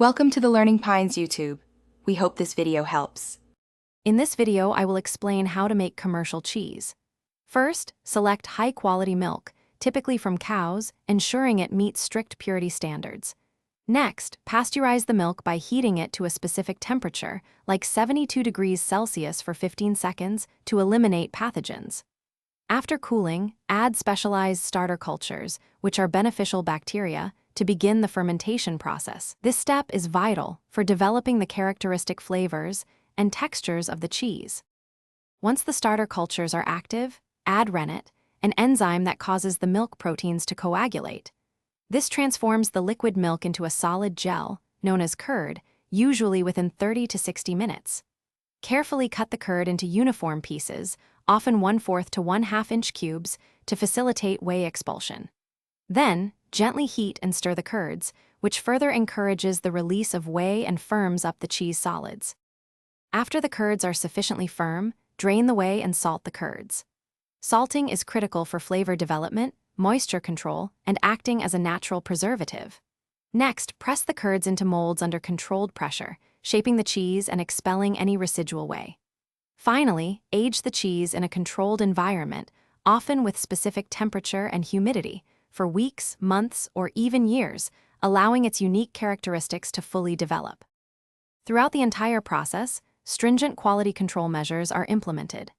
Welcome to the Learning Pines YouTube. We hope this video helps. In this video, I will explain how to make commercial cheese. First, select high-quality milk, typically from cows, ensuring it meets strict purity standards. Next, pasteurize the milk by heating it to a specific temperature, like 72 degrees Celsius for 15 seconds, to eliminate pathogens. After cooling, add specialized starter cultures, which are beneficial bacteria, to begin the fermentation process. This step is vital for developing the characteristic flavors and textures of the cheese. Once the starter cultures are active, add rennet, an enzyme that causes the milk proteins to coagulate. This transforms the liquid milk into a solid gel, known as curd, usually within 30 to 60 minutes. Carefully cut the curd into uniform pieces, often 1/4 to 1/2 inch cubes, to facilitate whey expulsion. Then, gently heat and stir the curds, which further encourages the release of whey and firms up the cheese solids. After the curds are sufficiently firm, drain the whey and salt the curds. Salting is critical for flavor development, moisture control, and acting as a natural preservative. Next, press the curds into molds under controlled pressure, shaping the cheese and expelling any residual whey. Finally, age the cheese in a controlled environment, often with specific temperature and humidity, for weeks, months, or even years, allowing its unique characteristics to fully develop. Throughout the entire process, stringent quality control measures are implemented.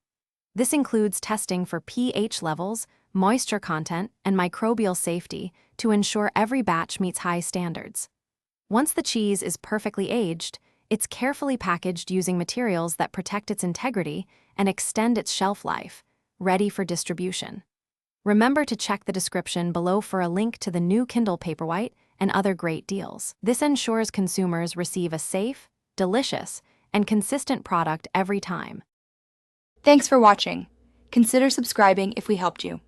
This includes testing for pH levels, moisture content, and microbial safety to ensure every batch meets high standards. Once the cheese is perfectly aged, it's carefully packaged using materials that protect its integrity and extend its shelf life, ready for distribution. Remember to check the description below for a link to the new Kindle Paperwhite and other great deals. This ensures consumers receive a safe, delicious, and consistent product every time. Thanks for watching. Consider subscribing if we helped you.